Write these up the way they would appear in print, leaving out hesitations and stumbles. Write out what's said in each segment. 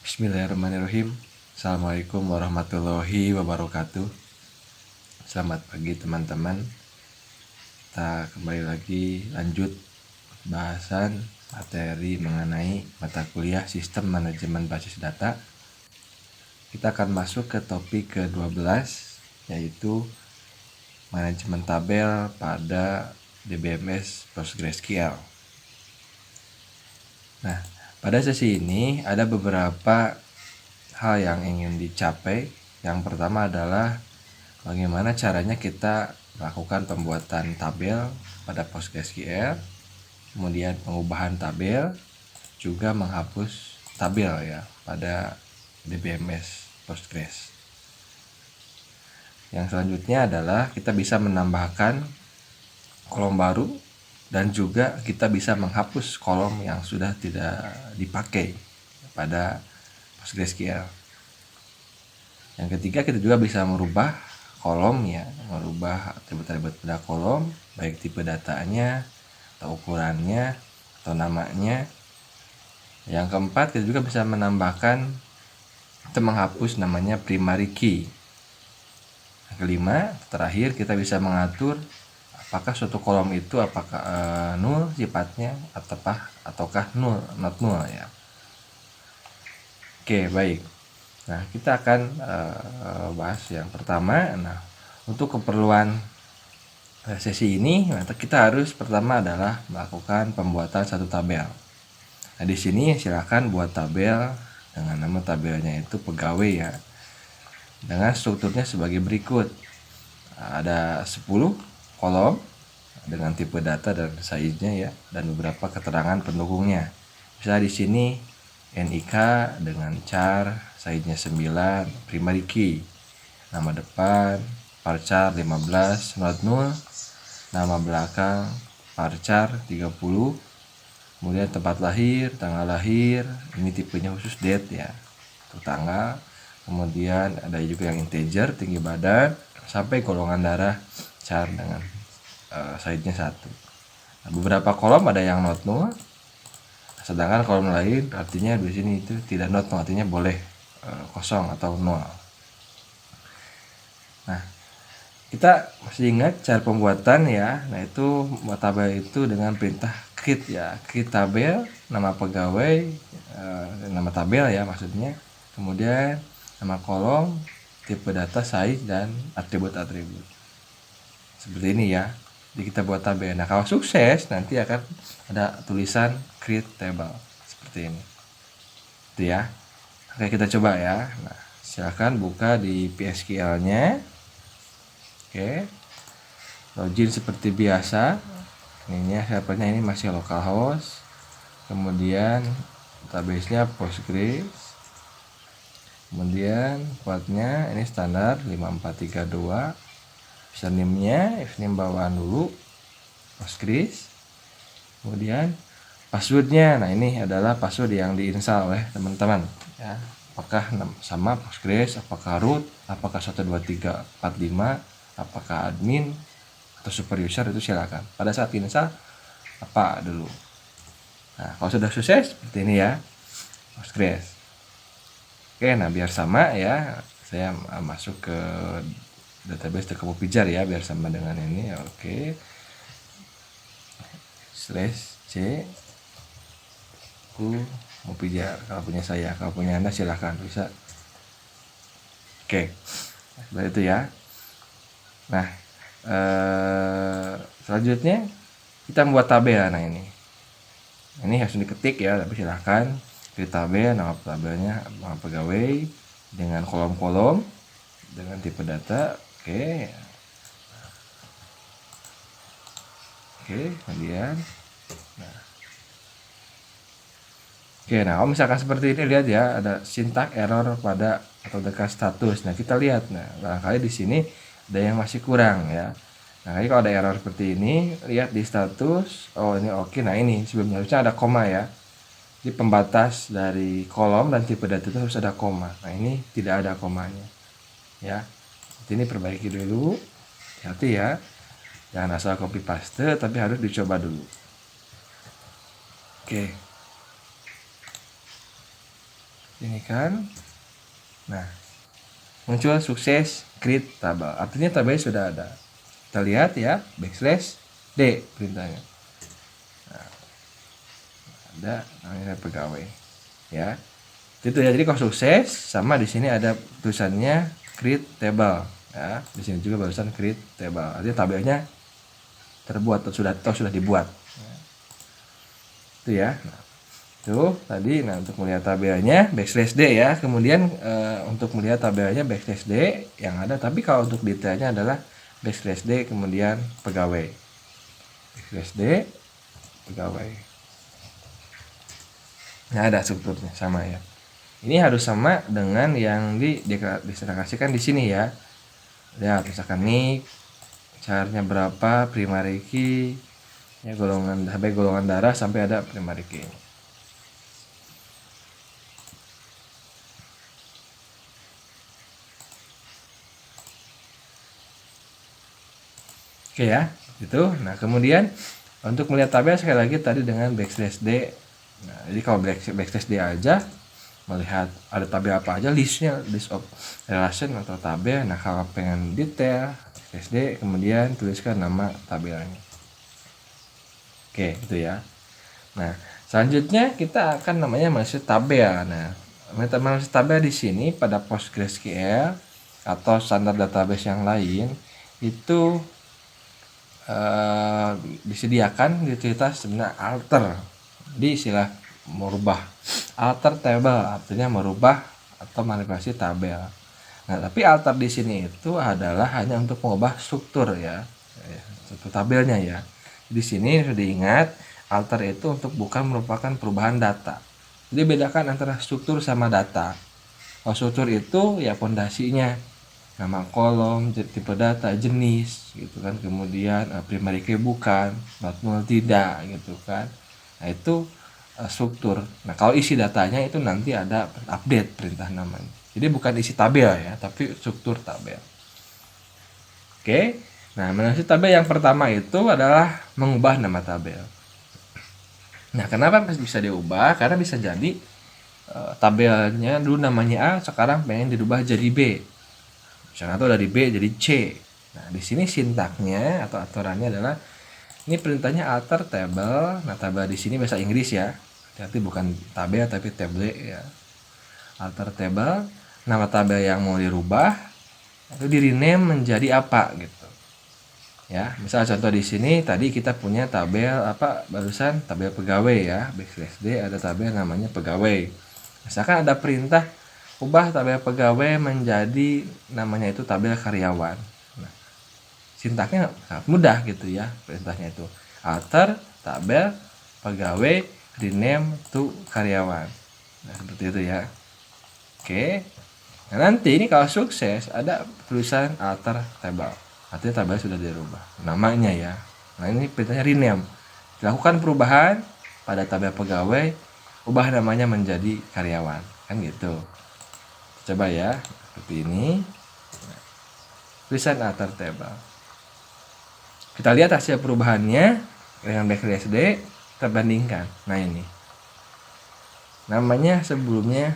Bismillahirrahmanirrahim. Assalamualaikum warahmatullahi wabarakatuh. Selamat pagi teman-teman. Kita kembali lagi lanjut bahasan materi mengenai mata kuliah Sistem Manajemen Basis Data. Kita akan masuk ke topik ke-12, yaitu manajemen tabel pada DBMS PostgreSQL. Nah, pada sesi ini ada beberapa hal yang ingin dicapai. Yang pertama adalah bagaimana caranya kita melakukan pembuatan tabel pada PostgreSQL, kemudian pengubahan tabel, juga menghapus tabel ya pada DBMS Postgres. Yang selanjutnya adalah kita bisa menambahkan kolom baru dan juga kita bisa menghapus kolom yang sudah tidak dipakai pada PostgreSQL. Yang ketiga, kita juga bisa merubah kolom ya, merubah atribut-atribut pada kolom, baik tipe datanya, atau ukurannya, atau namanya. Yang keempat, kita juga bisa menambahkan atau menghapus namanya primary key. Yang kelima, terakhir kita bisa mengatur apakah suatu kolom itu apakah null sifatnya ataukah null, not null ya. Oke, baik. Nah, kita akan bahas yang pertama. Nah, untuk keperluan sesi ini, kita harus pertama adalah melakukan pembuatan satu tabel. Nah, di sini silakan buat tabel dengan nama tabelnya itu pegawai ya. Dengan strukturnya sebagai berikut. Ada 10 kolom dengan tipe data dan size-nya ya, dan beberapa keterangan pendukungnya. Bisa di sini NIK dengan char, size-nya 9, primary key, nama depan, varchar 15, not null, nama belakang, varchar 30, kemudian tempat lahir, tanggal lahir, ini tipenya khusus date ya, untuk tanggal, kemudian ada juga yang integer, tinggi badan, sampai golongan darah, char dengan size-nya 1. Nah, beberapa kolom ada yang not null, sedangkan kolom lain artinya di sini itu tidak not null, artinya boleh kosong atau nol. Nah, kita masih ingat cara pembuatan ya. Nah, itu membuat tabel itu dengan perintah create ya, create tabel, nama pegawai, nama tabel ya maksudnya, kemudian nama kolom, tipe data, size, dan atribut-atribut. Seperti ini ya. Jadi kita buat tabel. Nah, kalau sukses nanti akan ada tulisan create table seperti ini. Itu ya. Oke, kita coba ya. Nah, silakan buka di PSQL-nya. Oke. Login seperti biasa. Ini servernya ini masih localhost. Kemudian database-nya Postgres. Kemudian portnya ini standar 5432. Username-nya, username bawaan dulu, Postgres. Kemudian passwordnya, nah ini adalah password yang diinstal oleh teman-teman ya. Apakah sama Postgres, apakah root, apakah 12345, apakah admin atau super user, itu silakan. Pada saat install apa dulu. Nah, kalau sudah sukses seperti ini ya, Postgres. Oke, nah biar sama ya, saya masuk ke database Tekapo Pijar ya, biar sama dengan ini. Oke, /c mau pijar kalau punya saya, kalau punya Anda silahkan bisa. Oke, seperti itu ya. Nah, selanjutnya kita membuat tabel. Nah, ini harus diketik ya, tapi silahkan di tabel, nama tabelnya, nama pegawai dengan kolom-kolom dengan tipe data. Oke, kemudian nah kalau misalkan seperti ini, lihat ya, ada syntax error pada atau dekat status. Nah, kita lihat, nah barangkali di sini ada yang masih kurang ya. Nah, kalau ada error seperti ini, lihat di status, oh ini oke. Nah, ini sebelumnya harusnya ada koma ya. Jadi pembatas dari kolom dan tipe data itu harus ada koma. Nah, ini tidak ada komanya ya. Ini perbaiki dulu, hati ya, jangan asal copy paste, tapi harus dicoba dulu. Oke, Ini kan. Nah, muncul sukses create tabel. Artinya tabelnya sudah ada. Kita lihat ya, backslash D perintahnya. Nah, ada namanya pegawai. Ya. Itu ya. Jadi kalau sukses sama di sini ada tulisannya create table. Ya, di sini juga barusan create table. Artinya tabelnya terbuat atau sudah dibuat. Ya. Itu ya. Nah, itu tadi. Nah, untuk melihat tabelnya backslash D ya. Kemudian untuk melihat tabelnya backslash D yang ada, tapi kalau untuk detailnya adalah backslash D kemudian pegawai. Backslash D pegawai. Nah, ada strukturnya sama ya. Ini harus sama dengan yang dideklarasikan di sini ya. Lihat misalkan nik carnya berapa, primary key ya, golongan sampai golongan darah sampai ada primary key. Oke ya, gitu. Nah, kemudian untuk melihat tabel sekali lagi tadi dengan backslash D. Nah, jadi kalau backslash D aja melihat ada tabel apa aja, listnya, list of relation atau tabel. Nah, kalau pengen detail backslash D kemudian tuliskan nama tabelnya. Oke, itu ya. Nah, selanjutnya kita akan namanya masuk tabel. Nah, masuk tabel di sini pada PostgreSQL atau standar database yang lain itu disediakan di cerita sebenarnya alter. Jadi istilah merubah alter table artinya merubah atau manipulasi tabel. Nah, tapi alter di sini itu adalah hanya untuk mengubah struktur ya, struktur tabelnya ya. Di sini sudah diingat alter itu untuk bukan merupakan perubahan data. Jadi bedakan antara struktur sama data. Kalau struktur itu ya fondasinya, nama kolom, tipe data, jenis gitu kan, kemudian primary key bukan, not null tidak gitu kan. Nah, itu struktur. Nah, kalau isi datanya itu nanti ada update perintah namanya. Jadi bukan isi tabel ya, tapi struktur tabel. Oke. Nah, manipulasi tabel yang pertama itu adalah mengubah nama tabel. Nah, kenapa bisa diubah? Karena bisa jadi tabelnya dulu namanya A, sekarang pengen dirubah jadi B. Misalnya atau dari B jadi C. Nah, di sini sintaknya atau aturannya adalah ini perintahnya alter table. Nah, tabel di sini bahasa Inggris ya. Berarti bukan tabel tapi table ya. Alter table, nama tabel yang mau dirubah itu di rename menjadi apa gitu. Ya, misal contoh di sini tadi kita punya tabel apa barusan tabel pegawai ya, backslash D ada tabel namanya pegawai. Misalkan ada perintah ubah tabel pegawai menjadi namanya itu tabel karyawan. Nah, sintaknya sangat mudah gitu ya perintahnya itu. Alter tabel pegawai rename to karyawan. Nah, seperti itu ya. Oke. Nah, nanti ini kalau sukses ada tulisan alter table. Artinya tabel sudah dirubah namanya ya. Nah, ini perintahnya rename. Lakukan perubahan pada tabel pegawai, ubah namanya menjadi karyawan. Kan gitu. Coba ya, seperti ini. Tulisan alter table. Kita lihat hasil perubahannya dengan backslash D, kita bandingkan. Nah, ini. Namanya sebelumnya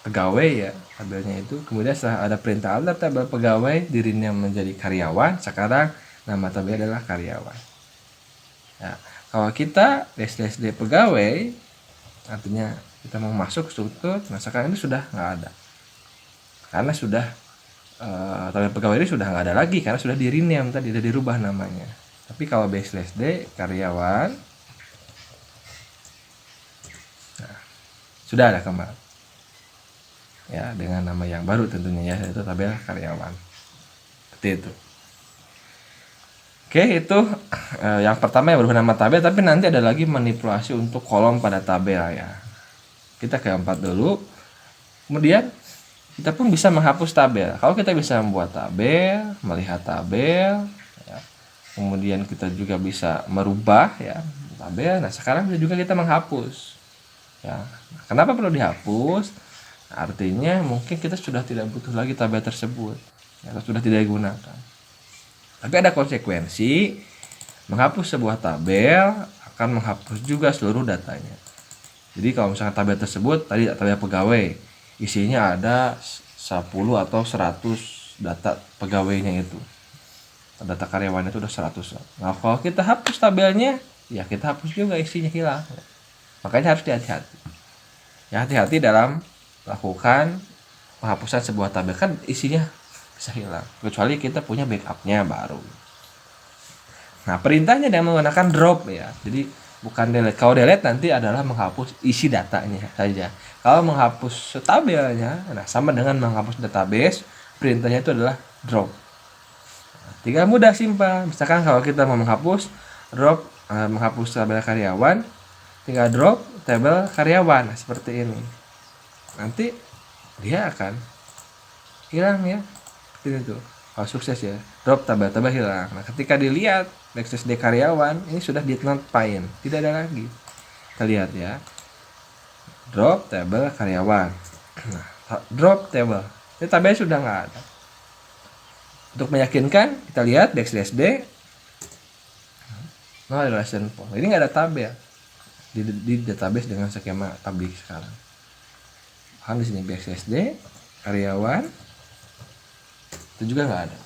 pegawai ya, tabelnya itu. Kemudian setelah ada perintah alter tabel pegawai, dirinya menjadi karyawan. Sekarang nama tabel adalah karyawan. Nah, kalau kita backslash D pegawai, artinya kita mau masuk struktur. Nah, sekarang ini sudah nggak ada. Karena sudah tabel pegawai ini sudah nggak ada lagi karena sudah di rename tadi, sudah dirubah namanya. Tapi kalau backslash D karyawan, nah, sudah ada kembali ya dengan nama yang baru tentunya ya, yaitu tabel karyawan. Seperti itu. Oke, itu yang pertama yang berubah nama tabel, tapi nanti ada lagi manipulasi untuk kolom pada tabel ya. Kita ke 4 dulu. Kemudian kita pun bisa menghapus tabel. Kalau kita bisa membuat tabel, melihat tabel, ya. Kemudian kita juga bisa merubah ya tabel. Nah, sekarang bisa juga kita menghapus. Ya, kenapa perlu dihapus? Artinya mungkin kita sudah tidak butuh lagi tabel tersebut, ya, sudah tidak digunakan. Tapi ada konsekuensi, menghapus sebuah tabel akan menghapus juga seluruh datanya. Jadi kalau misalnya tabel tersebut tadi tabel pegawai, isinya ada 10 atau 100 data pegawainya itu. Data karyawan itu udah 100. Nah, kalau kita hapus tabelnya, ya kita hapus juga isinya hilang. Makanya harus hati-hati. Ya, hati-hati dalam lakukan penghapusan sebuah tabel, kan isinya bisa hilang. Kecuali kita punya backupnya baru. Nah, perintahnya dengan menggunakan drop ya. Jadi bukan delete. Kalau delete nanti adalah menghapus isi datanya saja. Kalau menghapus tabelnya, nah sama dengan menghapus database, perintahnya itu adalah drop. Nah, tinggal mudah, simpel. Misalkan kalau kita mau menghapus drop, menghapus tabel karyawan, tinggal drop tabel karyawan. Nah, seperti ini. Nanti dia akan hilang ya. Seperti itu. Kalau sukses ya, drop tabel-tabel hilang. Nah, ketika dilihat backslash D karyawan, ini sudah did not find, tidak ada lagi. Kita lihat ya, drop tabel karyawan. Nah, drop tabel, ini tabelnya sudah nggak ada. Untuk meyakinkan, kita lihat backslash D, no relation point. Ini nggak ada tabel di database dengan skema public sekarang. Kan di sini backslash D karyawan, itu juga nggak ada,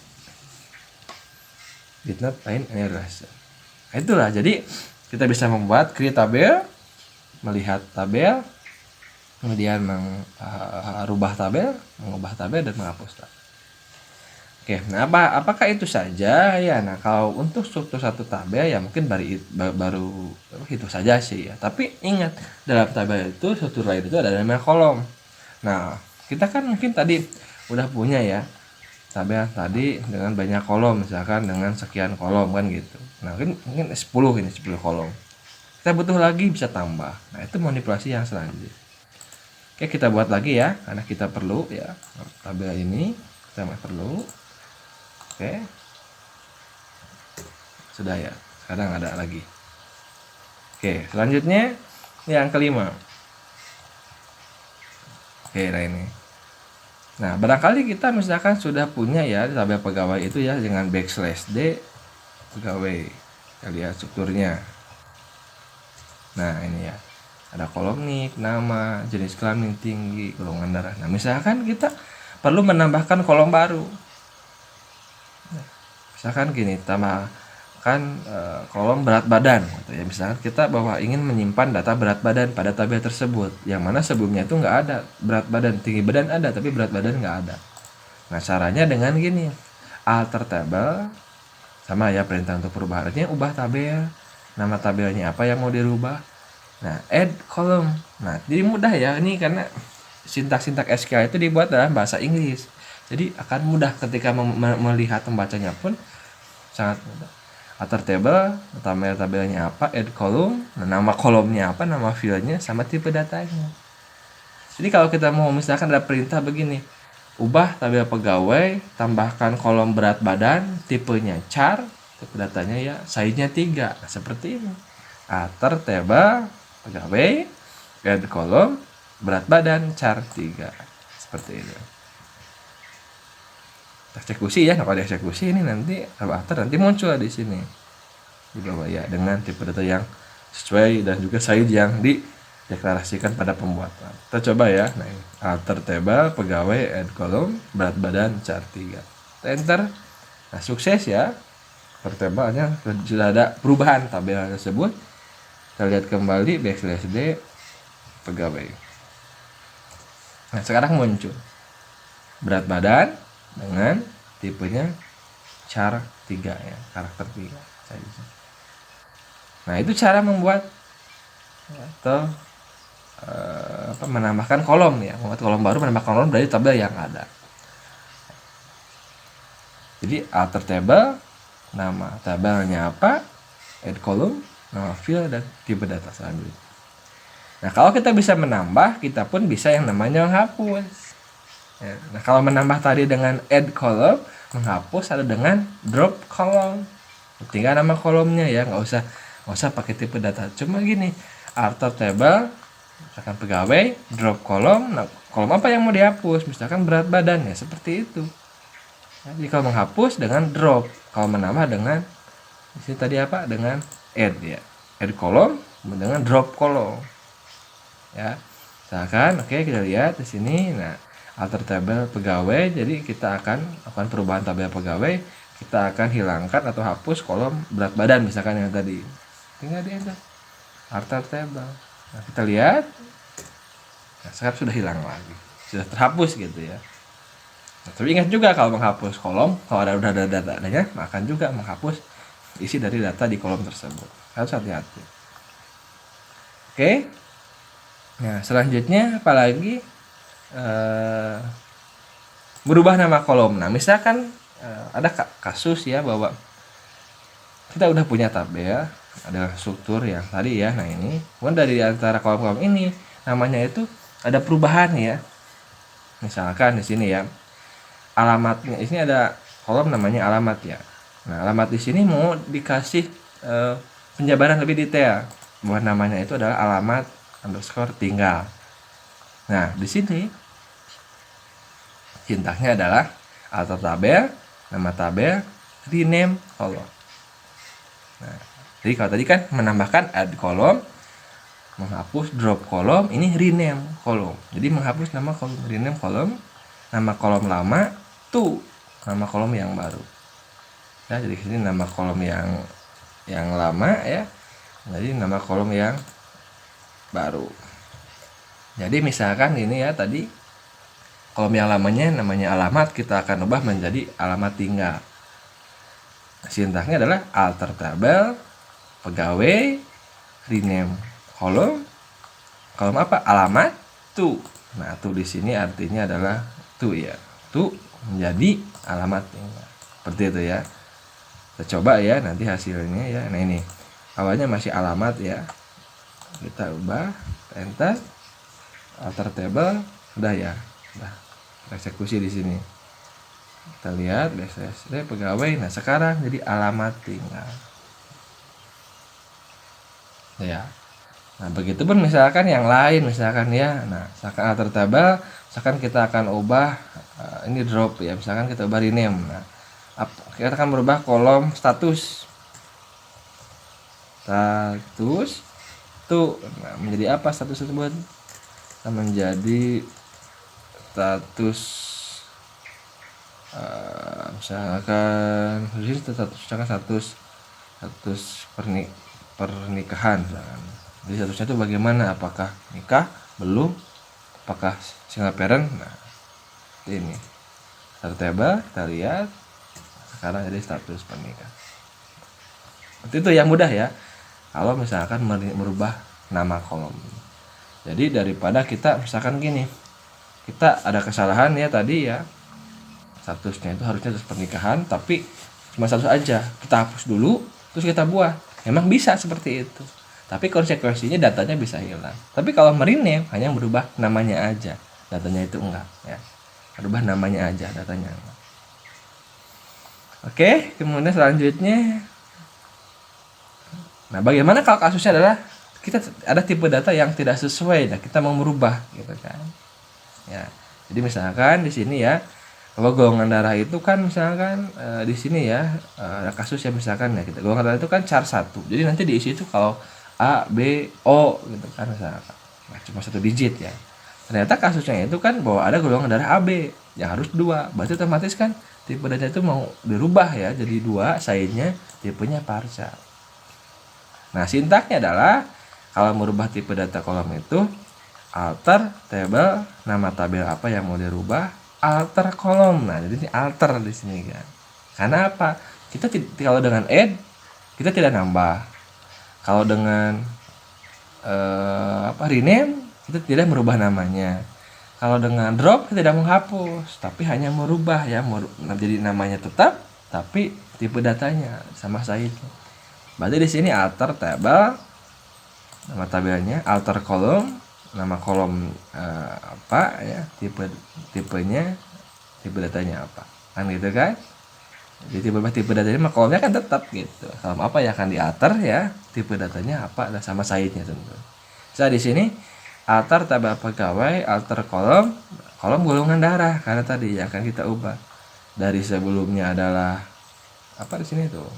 did not find any relation. Nah, itulah, jadi kita bisa membuat create tabel, melihat tabel, kemudian merubah tabel, mengubah tabel, dan menghapus tabel. Oke, nah apakah itu saja ya? Nah, kalau untuk struktur satu tabel ya mungkin baru itu saja sih ya. Tapi ingat, dalam tabel itu struktur lain itu ada namanya kolom. Nah, kita kan mungkin tadi udah punya ya tabel tadi dengan banyak kolom, misalkan dengan sekian kolom kan gitu. Nah, mungkin 10 kolom. Kita butuh lagi, bisa tambah. Nah, itu manipulasi yang selanjutnya. Oke, kita buat lagi ya, karena kita perlu ya tabel ini, kita perlu. Oke. Sudah ya. Sekarang ada lagi. Oke, selanjutnya yang kelima. Oke, nah ini. Nah, barangkali kita misalkan sudah punya ya tabel pegawai itu ya dengan backslash D pegawai. Kita lihat strukturnya. Nah, ini ya. Ada kolom nik, nama, jenis kelamin, tinggi, golongan darah. Nah, misalkan kita perlu menambahkan kolom baru. Misalkan gini, tambahkan kolom berat badan gitu ya. Misalkan kita bahwa ingin menyimpan data berat badan pada tabel tersebut, yang mana sebelumnya itu nggak ada berat badan, tinggi badan ada tapi berat badan nggak ada. Nah, caranya dengan gini, alter tabel, sama ya perintah untuk perubahannya, ubah tabel, nama tabelnya apa yang mau dirubah. Nah, add column. Nah, jadi mudah ya ini, karena sintak-sintak SQL itu dibuat dalam bahasa Inggris, jadi akan mudah ketika melihat membacanya pun sangat mudah. Alter table, tabelnya apa, add column, nama kolomnya apa, nama fieldnya, sama tipe datanya. Jadi kalau kita mau misalkan ada perintah begini, ubah tabel pegawai, tambahkan kolom berat badan, tipenya char, tipe datanya ya size-nya 3. Nah, seperti ini. Alter table pegawai, add kolom, berat badan, char 3. Seperti ini. Eksekusi ya, kalau dieksekusi ini nanti alter nanti muncul di sini di bawah ya, dengan tipe data yang sesuai dan juga size yang dideklarasikan pada pembuatan. Kita coba ya. Nah, ini alter table pegawai, add column, berat badan, char 3. Kita enter. Nah, sukses ya. Alter table-nya sudah ada perubahan tabel tersebut. Kita lihat kembali backslash D pegawai. Nah, sekarang muncul berat badan dengan tipenya char 3 ya, karakter 3 saja. Nah, itu cara membuat atau menambahkan kolom ya, membuat kolom baru, menambahkan kolom dari tabel yang ada. Jadi alter table, nama tabelnya apa, add column, nama field, dan tipe data selanjutnya. Nah, kalau kita bisa menambah, kita pun bisa yang namanya menghapus. Ya, nah, kalau menambah tadi dengan add column, menghapus ada dengan drop column. Tinggal nama kolomnya ya, nggak usah pakai tipe data. Cuma gini, alter table, misalkan pegawai, drop column. Nah, kolom apa yang mau dihapus? Misalkan berat badan ya, seperti itu. Jadi kalau menghapus dengan drop, kalau menambah dengan di sini tadi apa? Dengan add ya, add column dengan drop column. Ya. Misalkan, oke, kita lihat di sini. Nah, alter tabel pegawai, jadi kita akan lakukan perubahan tabel pegawai. Kita akan hilangkan atau hapus kolom berat badan misalkan yang tadi. Tinggal di enter. Alter tabel. Nah, kita lihat. Nah, sekarang sudah hilang lagi. Sudah terhapus gitu ya. Nah, tapi ingat juga kalau menghapus kolom, kalau udah ada datanya, akan juga menghapus isi dari data di kolom tersebut. Harus hati-hati. Oke. Nah, selanjutnya apalagi berubah nama kolom. Nah, misalkan ada kasus ya bahwa kita udah punya tabel, ada struktur yang tadi ya. Nah, ini kemudian dari antara kolom-kolom ini namanya itu ada perubahan ya. Misalkan di sini ya, alamatnya ini ada kolom namanya alamat ya. Nah, alamat di sini mau dikasih penjabaran lebih detail bahwa namanya itu adalah alamat underscore tinggal. Nah, di sini sintaksnya adalah alter tabel, nama tabel, rename kolom. Nah, jadi kalau tadi kan menambahkan add kolom, menghapus drop kolom, ini rename kolom. Jadi menghapus nama kolom, rename kolom, nama kolom lama, to nama kolom yang baru. Ya, jadi sini nama kolom yang lama ya. Jadi nama kolom yang baru. Jadi misalkan ini ya tadi kolom yang lamanya namanya alamat, kita akan ubah menjadi alamat tinggal. Sintaksnya adalah alter tabel pegawai rename kolom apa alamat to. Nah, to di sini artinya adalah to ya, to menjadi alamat tinggal. Seperti itu ya. Kita coba ya nanti hasilnya ya. Nah, ini awalnya masih alamat ya, kita ubah enter alter table, udah ya, udah eksekusi di sini. Kita lihat BSD pegawai. Nah, sekarang jadi alamat tinggal ya. Nah, begitu pun misalkan yang lain misalkan ya. Nah, misalkan alter table, misalkan kita akan ubah ini drop ya, misalkan kita ubah rename. Nah, kita akan merubah kolom status tuh. Nah, menjadi apa status tersebut? Menjadi status misalkan status pernikahan misalkan. Jadi statusnya itu bagaimana, apakah nikah, belum, apakah single parent. Nah, ini table kita lihat sekarang jadi status pernikahan. Itu yang mudah ya kalau misalkan merubah nama kolom. Jadi daripada kita misalkan gini, kita ada kesalahan ya tadi ya, statusnya itu harusnya status pernikahan tapi cuma status aja, kita hapus dulu terus kita buat. Memang bisa seperti itu, tapi konsekuensinya datanya bisa hilang. Tapi kalau merename hanya merubah namanya aja, datanya itu enggak ya, merubah namanya aja, datanya enggak. Oke, kemudian selanjutnya, nah bagaimana kalau kasusnya adalah kita ada tipe data yang tidak sesuai, nah kita mau merubah gitu kan ya. Jadi misalkan di sini ya, bahwa golongan darah itu kan misalkan di sini ya ada kasus ya misalkan ya, kita golongan darah itu kan char 1. Jadi nanti diisi itu kalau A, B, O gitu kan misalkan. Nah, cuma 1 digit ya. Ternyata kasusnya itu kan bahwa ada golongan darah AB yang harus 2. Berarti otomatis kan tipe data itu mau dirubah ya jadi 2, size-nya tipenya partial. Nah, sintaknya adalah kalau merubah tipe data kolom itu alter table, nama tabel apa yang mau dirubah, alter kolom. Nah, jadi ini alter di sini kan. Karena apa? Kita kalau dengan add kita tidak nambah. Kalau dengan rename kita tidak merubah namanya. Kalau dengan drop kita tidak menghapus, tapi hanya merubah ya, jadi namanya tetap tapi tipe datanya sama saya itu. Berarti di sini alter table, nama tabelnya, alter kolom, nama kolom apa ya, tipenya, tipe datanya apa, kan gitu kan. Jadi tipe datanya kolomnya kan tetap gitu, kolom apa yang akan dialter ya, tipe datanya apa dan sama size-nya tentu. Saya di sini alter tabel pegawai, alter kolom golongan darah, karena tadi yang akan kita ubah dari sebelumnya adalah apa di sini tuh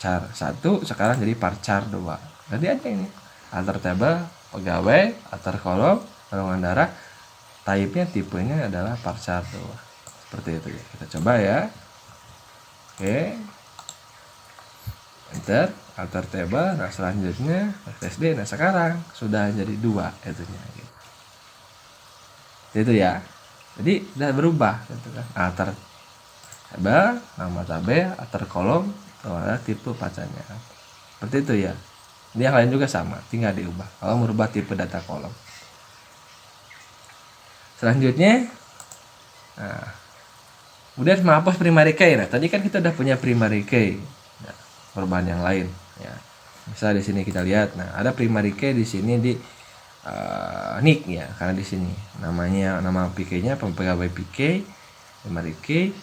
char 1, sekarang jadi char 2. Jadi aja ini alter table pegawai, alter kolom golongan darah, type-nya, tipenya adalah varchar tuh. Seperti itu ya. Kita coba ya. Oke. Enter, alter table. Nah, selanjutnya SSD. Nah, sekarang sudah jadi 2 itunya gitu. Itu ya. Jadi sudah berubah gitu kan. Alter table, nama tabel, alter kolom, ada tipe pacanya. Seperti itu ya. Ini yang lain juga sama, tinggal diubah. Kalau merubah tipe data kolom. Selanjutnya, nah, kemudian menghapus primary key. Nah, tadi kan kita udah punya primary key. Nah, perubahan yang lain. Ya, misal di sini kita lihat, nah ada primary key di sini di nick ya, karena di sini nama PK-nya pegawai PK, primary key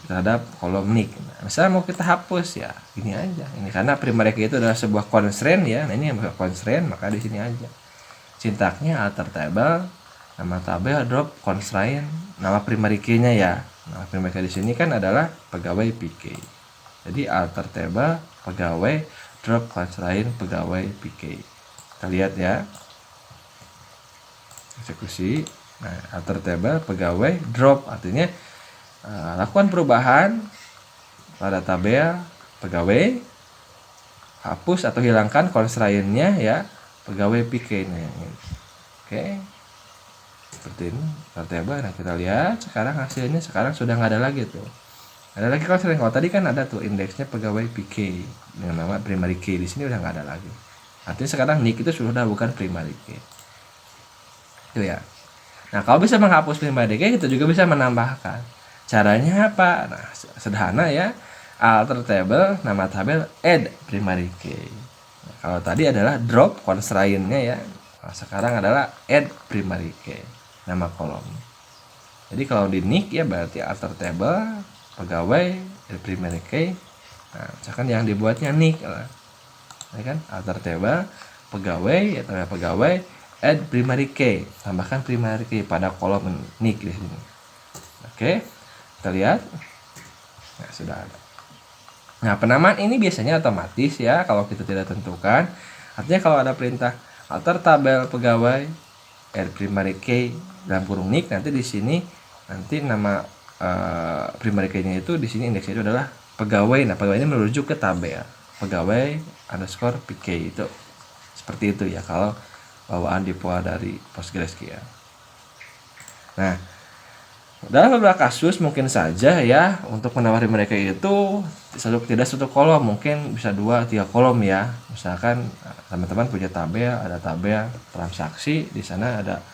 terhadap kolom nick. Nah, misalnya mau kita hapus ya, ini aja. Ini karena primary key itu adalah sebuah constraint ya. Nah, ini yang constraint, maka di sini aja. Sintaknya alter table, nama tabel drop constraint, nama primary key-nya ya. Nah, primary key di sini kan adalah pegawai PK. Jadi alter table pegawai drop constraint pegawai PK. Kita lihat ya. Eksekusi. Nah, alter table pegawai drop artinya lakukan perubahan pada tabel pegawai, hapus atau hilangkan constraint-nya ya pegawai PK-nya. Oke. Seperti ini table. Nah, kita lihat sekarang hasilnya sekarang sudah nggak ada lagi tuh. Ada lagi constraint. Kalau tadi kan ada tuh indeksnya pegawai PK dengan nama primary key, di sini udah nggak ada lagi. Artinya sekarang nick itu sudah bukan primary key. Itu ya. Nah, kalau bisa menghapus primary key, kita juga bisa menambahkan. Caranya apa? Nah, sederhana ya. Alter table, nama tabel, add primary key. Nah, kalau tadi adalah drop constraint-nya ya. Nah, sekarang adalah add primary key, nama kolom. Jadi kalau di nick ya berarti alter table, pegawai, add primary key. Nah, misalkan yang dibuatnya nick lah. Ya kan? Alter table, pegawai atau pegawai, add primary key, tambahkan primary key pada kolom nick di sini. Oke, kita lihat. Nah, sudah ada. Nah, penamaan ini biasanya otomatis ya kalau kita tidak tentukan. Artinya kalau ada perintah alter tabel pegawai add primary key dalam kurung nick, nanti di sini nanti nama primary key-nya itu di sini indeksnya itu adalah pegawai. Nah, pegawai ini merujuk ke tabel pegawai underscore PK itu. Seperti itu ya kalau bawaan dipoa dari PostgreSQL. Nah, dalam beberapa kasus mungkin saja ya untuk menawari mereka itu tidak satu kolom, mungkin bisa 2-3 kolom ya. Misalkan teman-teman punya tabel, ada tabel transaksi, di sana ada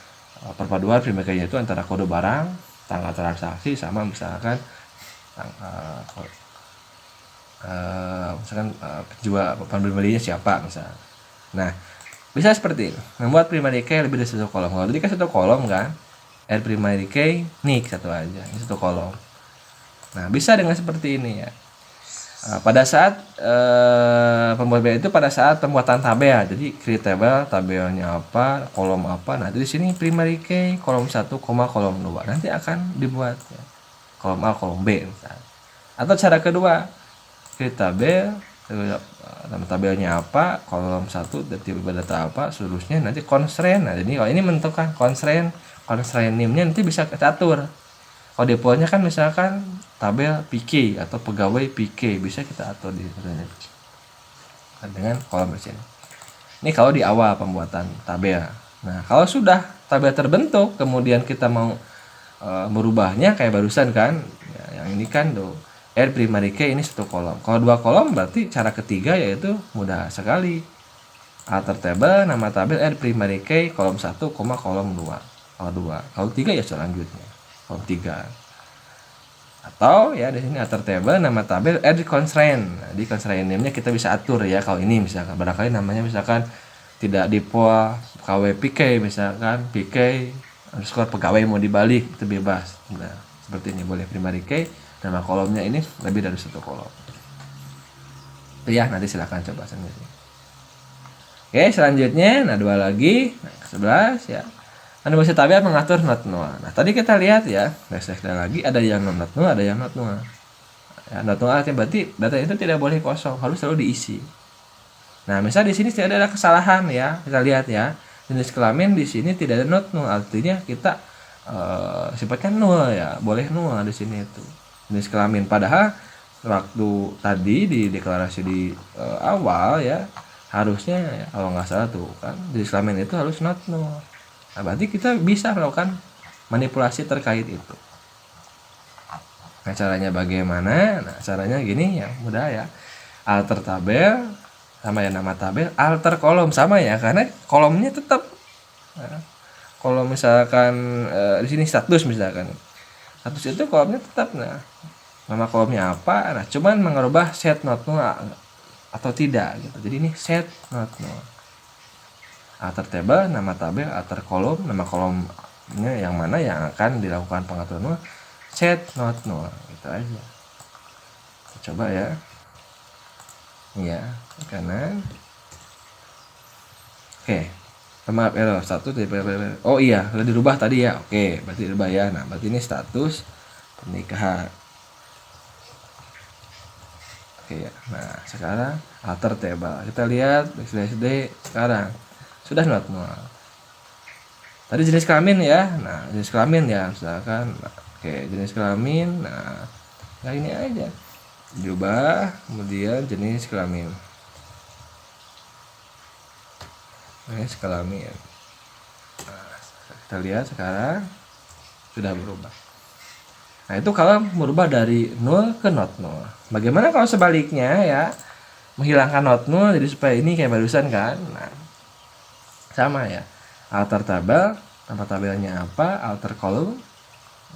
perpaduan primary key itu antara kode barang, tanggal transaksi sama misalkan penjual pembelinya siapa misalnya. Nah, bisa seperti itu. Membuat primary key lebih dari satu kolom. Kalau tadi kan satu kolom kan, add primary key, nick satu aja, ini satu kolom. Nah, bisa dengan seperti ini ya. Pada saat pembuatan itu pada saat pembuatan tabel, jadi create table, tabelnya apa, kolom apa. Nah, di sini primary key kolom 1, kolom 2 nanti akan dibuat ya. Kolom A, kolom B misalnya. Atau cara kedua, create tabel, nama tabelnya apa, kolom 1 tipe data apa, seterusnya nanti constraint. Nah, jadi kalau ini menentukan constraint name-nya nanti bisa kita atur. Kalau deponya kan misalkan tabel PK atau pegawai PK, bisa kita atur di sini dengan kolom di sini. Ini kalau di awal pembuatan tabel. Nah, kalau sudah tabel terbentuk, kemudian kita mau merubahnya kayak barusan kan, ya, yang ini kan tuh add primary key ini satu kolom. Kalau 2 kolom berarti cara ketiga yaitu mudah sekali. Alter table, nama tabel, add primary key kolom 1, kolom 2. Kalau 2, kalau 3 ya selanjutnya kolom 3. Atau ya di sini alter table, nama tabel, add constraint. Nah, di constraint name-nya kita bisa atur ya. Kalau ini misalkan barangkali namanya misalkan tidak dipoa pegawai PK, misalkan PK underscore pegawai mau dibalik, itu bebas. Nah, seperti ini boleh primary key, nama kolomnya ini lebih dari satu kolom. Itu ya, nanti silahkan coba sendiri. Oke, selanjutnya nah 2 lagi, nah, 11 ya. Animasi tabel mengatur not null. Nah, tadi kita lihat ya, lagi ada yang not null, ada yang not null. Ya, not null artinya berarti data itu tidak boleh kosong, harus selalu diisi. Nah, misal di sini tidak ada kesalahan ya, kita lihat ya. jenis kelamin di sini tidak ada not null, artinya kita sifatnya nol ya, boleh nol di sini itu jenis kelamin. Padahal waktu tadi di deklarasi di awal ya harusnya ya, kalau nggak salah tuh kan jenis kelamin itu harus not null. Nah, berarti kita bisa melakukan manipulasi terkait itu. Nah, caranya bagaimana? Nah, caranya gini ya, mudah ya. Alter tabel sama ya, nama tabel, alter kolom sama ya, karena kolomnya tetap. Nah, kalau misalkan di sini status misalkan. Status itu kolomnya tetap. Nah, nama kolomnya apa? Nah, cuman mengubah set not null atau tidak gitu. Jadi ini set not null. Alter table, nama tabel, alter kolom, nama kolomnya yang mana yang akan dilakukan pengaturan null, set not null, gitu aja. Kita coba ya. Iya, kanan. Oke. Maaf error status dari oh iya, sudah dirubah tadi ya. Oke, berarti dirubah ya. Nah, berarti ini status pernikahan. Oke ya. Nah, sekarang alter table. Kita lihat /d sekarang sudah not null. Tadi jenis kelamin ya. Nah, jenis kelamin ya, misalkan oke, jenis kelamin. Nah, ini aja. Diubah, kemudian jenis kelamin. Jenis kelamin. Nah, kita lihat sekarang sudah berubah. Nah, itu kalau merubah dari 0 ke not null. Bagaimana kalau sebaliknya ya? Menghilangkan not null jadi supaya ini kayak barusan kan? Nah, sama ya. Alter tabel, nama tabelnya apa? Alter kolom,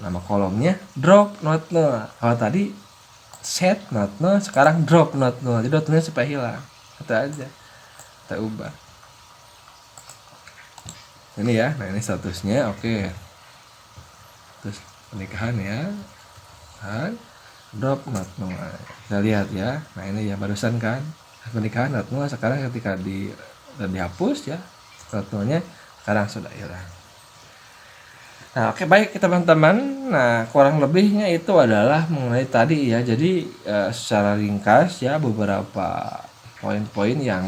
nama kolomnya drop not null. Kalau tadi set not null, sekarang drop not null. Jadi not nullnya supaya hilang. Itu aja. Kita ubah. Ini ya. Nah, ini statusnya oke. Terus pernikahan ya. Dan drop not null. Kita lihat ya. Nah, ini ya barusan kan pernikahan not null, sekarang ketika dihapus ya not nullnya sekarang sudah hilang. Nah, oke, baik teman-teman. Nah, kurang lebihnya itu adalah mengenai tadi ya. Jadi secara ringkas ya beberapa poin-poin yang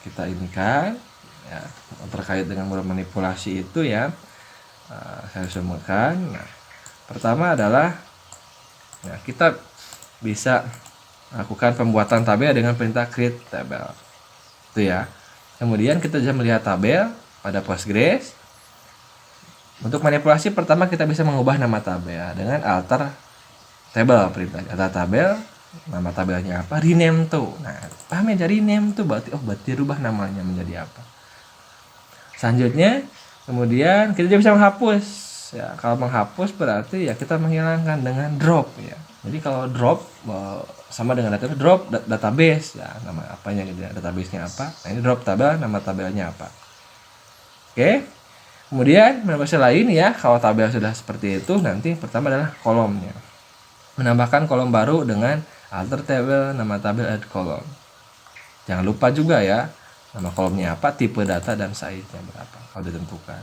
kita inikan ya terkait dengan manipulasi itu ya. Saya sumberkan. Nah, pertama adalah ya, kita bisa lakukan pembuatan tabel dengan perintah create table. Itu ya. Kemudian kita bisa melihat tabel pada Postgres. Untuk manipulasi pertama kita bisa mengubah nama tabel dengan alter table perintah. Alter tabel, nama tabelnya apa? Rename to. Nah, paham ya, rename to berarti rubah namanya menjadi apa. Selanjutnya, kemudian kita juga bisa menghapus. Ya, kalau menghapus berarti ya kita menghilangkan dengan drop ya. Jadi kalau drop sama dengan drop database ya, nama apanya gitu ya, databasenya apa. Nah, ini drop tabel, nama tabelnya apa. Oke. Kemudian manipulasi lain ya, kalau tabel sudah seperti itu, nanti pertama adalah kolomnya. Menambahkan kolom baru dengan alter table, nama tabel, add kolom. Jangan lupa juga ya, nama kolomnya apa, tipe data, dan size-nya berapa kalau ditentukan.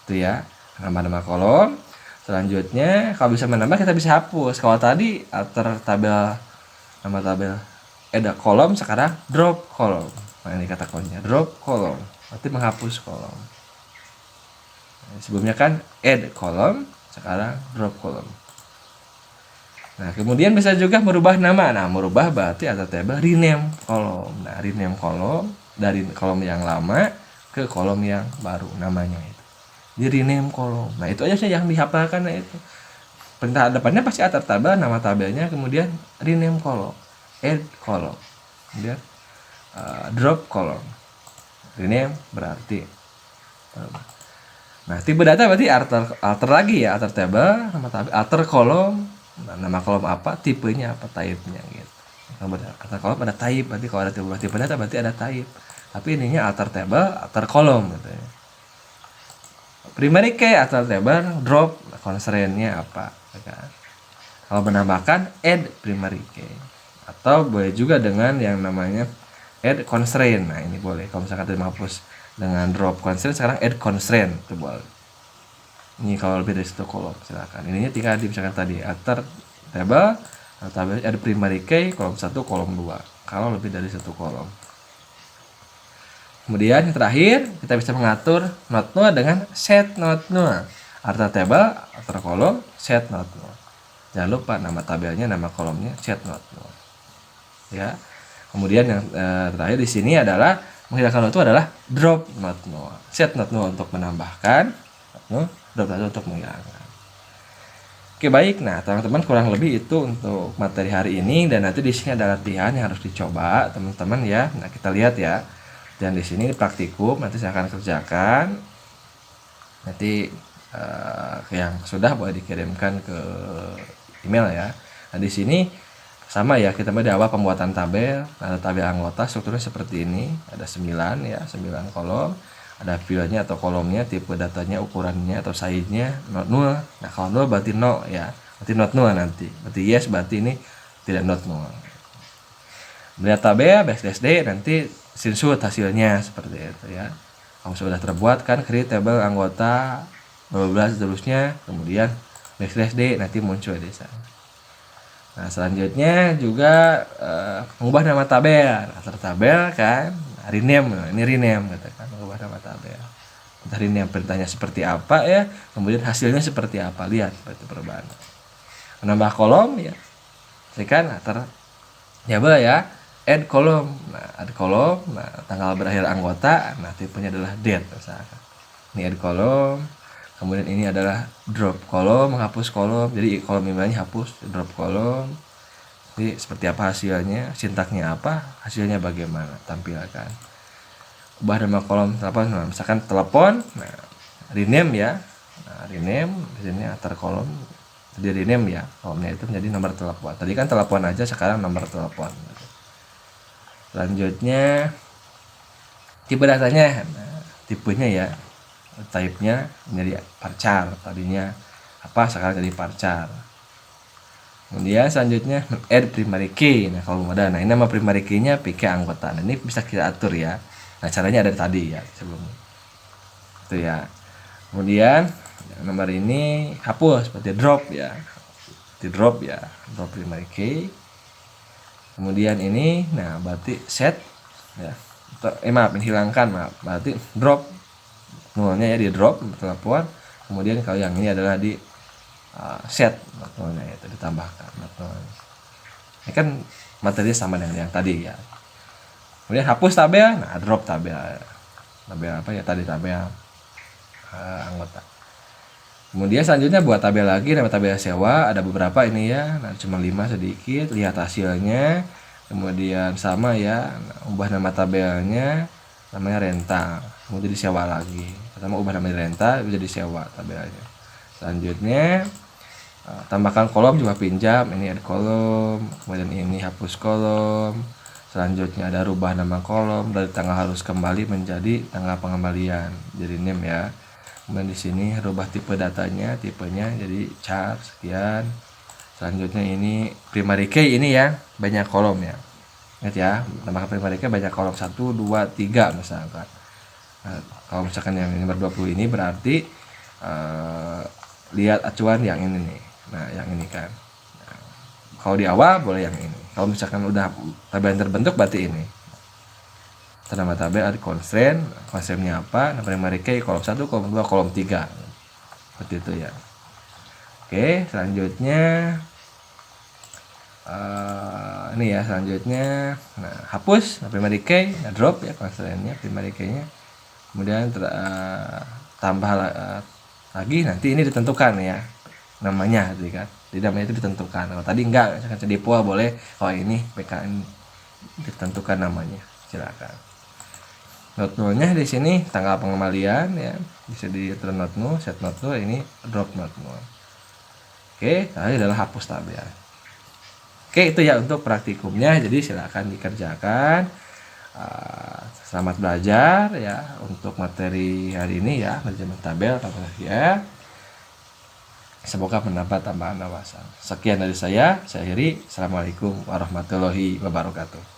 Itu ya, nama kolom. Selanjutnya, kalau bisa menambah kita bisa hapus. Kalau tadi alter tabel, nama tabel, add kolom, sekarang drop kolom. Nah, ini kata kuncinya, drop kolom. Berarti menghapus kolom. Sebelumnya kan add kolom, sekarang drop kolom. Nah, kemudian bisa juga merubah nama. Nah, merubah berarti alter table rename kolom. Nah, rename kolom dari kolom yang lama ke kolom yang baru namanya itu. Di rename kolom. Nah, itu aja sih yang dihafalkan itu. Perintah depannya pasti alter table, nama tabelnya, kemudian rename kolom, add kolom, kemudian drop kolom. Rename berarti nah, tipe data berarti alter lagi ya, alter table, nama tabel, alter kolom, nah, nama kolom apa, tipenya apa, type-nya gitu. Alter kolom ada type, berarti kalau ada tipe data berarti ada type. Tapi ininya alter table, alter kolom gitu ya. Primary key, alter table, drop, constraint-nya apa, kan. Kalau menambahkan add primary key. Atau boleh juga dengan yang namanya add constraint. Nah, ini boleh kalau misalkan tadi menghapus dengan drop constraint, sekarang add constraint itu boleh. Ini kalau lebih dari satu kolom silakan. Ininya tinggal misalkan tadi alter table, add primary key kolom 1, kolom 2. Kalau lebih dari satu kolom. Kemudian yang terakhir kita bisa mengatur not null dengan set not null. Alter table, alter kolom, set not null. Jangan lupa nama tabelnya, nama kolomnya set not null. Ya. Kemudian yang terakhir di sini adalah menghilangkan not null adalah drop not null. Set not null untuk menambahkan, not null, drop not null untuk menghilangkan. Oke, baik. Nah, teman-teman kurang lebih itu untuk materi hari ini, dan nanti di sini ada latihan yang harus dicoba, teman-teman ya. Nah, kita lihat ya. Dan di sini praktikum nanti saya akan kerjakan. Nanti yang sudah boleh dikirimkan ke email ya. Nah, di sini sama ya, kita di awal pembuatan tabel. Ada tabel anggota, strukturnya seperti ini. Ada 9 ya, 9 kolom. Ada filenya atau kolomnya, tipe datanya, ukurannya atau size-nya, not null. Nah, kalau null berarti no ya. Berarti not null nanti. Berarti yes, berarti ini tidak not null. Melihat tabel backslash D, nanti screenshot hasilnya seperti itu ya. Kamu sudah terbuat kan create tabel anggota 12 seterusnya, kemudian backslash D nanti muncul di sana. Nah, selanjutnya juga mengubah nama tabel. Alter tabel kan, rename, ini rename katakan, mengubah nama tabel. Kita rename, perintahnya seperti apa ya, kemudian hasilnya seperti apa, lihat seperti perubahan. Menambah kolom ya, tekan alter tabel ya. Add kolom, nah add kolom, nah tanggal berakhir anggota, nah tipenya adalah date misalkan. Ini add kolom, kemudian ini adalah drop kolom, menghapus kolom, jadi kolom emailnya hapus, drop kolom. Jadi seperti apa hasilnya, sintaknya apa, hasilnya bagaimana, tampilkan. Ubah nama kolom telepon, nah, misalkan telepon, nah rename ya, nah rename di sini antar kolom, jadi rename ya, kolomnya itu menjadi nomor telepon. Tadi kan telepon aja, sekarang nomor telepon. Selanjutnya tipe datanya, nah, tipenya ya, type-nya menjadi varchar, tadinya apa sekarang jadi varchar. Kemudian selanjutnya add primary key. Nah, kalau ada, nah ini nama primary key-nya PK anggota. Nah, ini bisa kita atur ya. Nah, caranya ada tadi ya sebelumnya. Itu ya. Kemudian nomor ini hapus seperti drop ya. Di drop ya, drop primary key. Kemudian ini, nah berarti set ya, hilangkan, berarti drop nolnya ya, di drop telepon. Kemudian kalau yang ini adalah di set nolnya, itu ditambahkan nolnya. Ini kan materi sama dengan yang tadi ya. Kemudian hapus tabel, nah drop tabel apa ya tadi, tabel anggota. Kemudian selanjutnya buat tabel lagi, nama tabel sewa ada beberapa ini ya, nah cuma 5 sedikit, lihat hasilnya. Kemudian sama ya, nah, ubah nama tabelnya namanya rental, kemudian disewa lagi. Pertama ubah nama rental, bisa disewa tabelnya. Selanjutnya tambahkan kolom juga pinjam, ini add kolom, kemudian ini hapus kolom. Selanjutnya ada rubah nama kolom dari tanggal harus kembali menjadi tanggal pengembalian, jadi name ya. Kemudian di sini rubah tipe datanya, tipenya jadi char sekian. Selanjutnya ini primary key, ini ya banyak kolom ya. Ingat ya, tambahkan primary key banyak kolom 1, 2, 3 misalkan. Nah, kalau misalkan yang nomor 20 ini berarti lihat acuan yang ini nih. Nah, yang ini kan. Nah, kalau di awal boleh yang ini. Kalau misalkan udah tabel yang terbentuk berarti ini. Nama tabel ada constraint, konsepnya apa, nah primary key kolom 1, kolom 2, kolom 3 seperti itu ya. Oke, selanjutnya ini ya, selanjutnya nah hapus, nah primary key, nah drop ya constraintnya, primary key-nya. Kemudian tambah lagi, nanti ini ditentukan ya namanya tadi kan, jadi namanya itu ditentukan. Kalau tadi enggak, misalkan cedipol boleh, kalau ini PKN ditentukan namanya, silakan. Not null-nya di sini tanggal pengembalian ya, bisa di turn not null, set not null, ini drop not null. Oke, tadi adalah hapus tabel. Oke, itu ya untuk praktikumnya, jadi silakan dikerjakan. Selamat belajar ya untuk materi hari ini ya, manajemen tabel ya. Semoga mendapat tambahan wawasan. Sekian dari saya Heri. Assalamualaikum warahmatullahi wabarakatuh.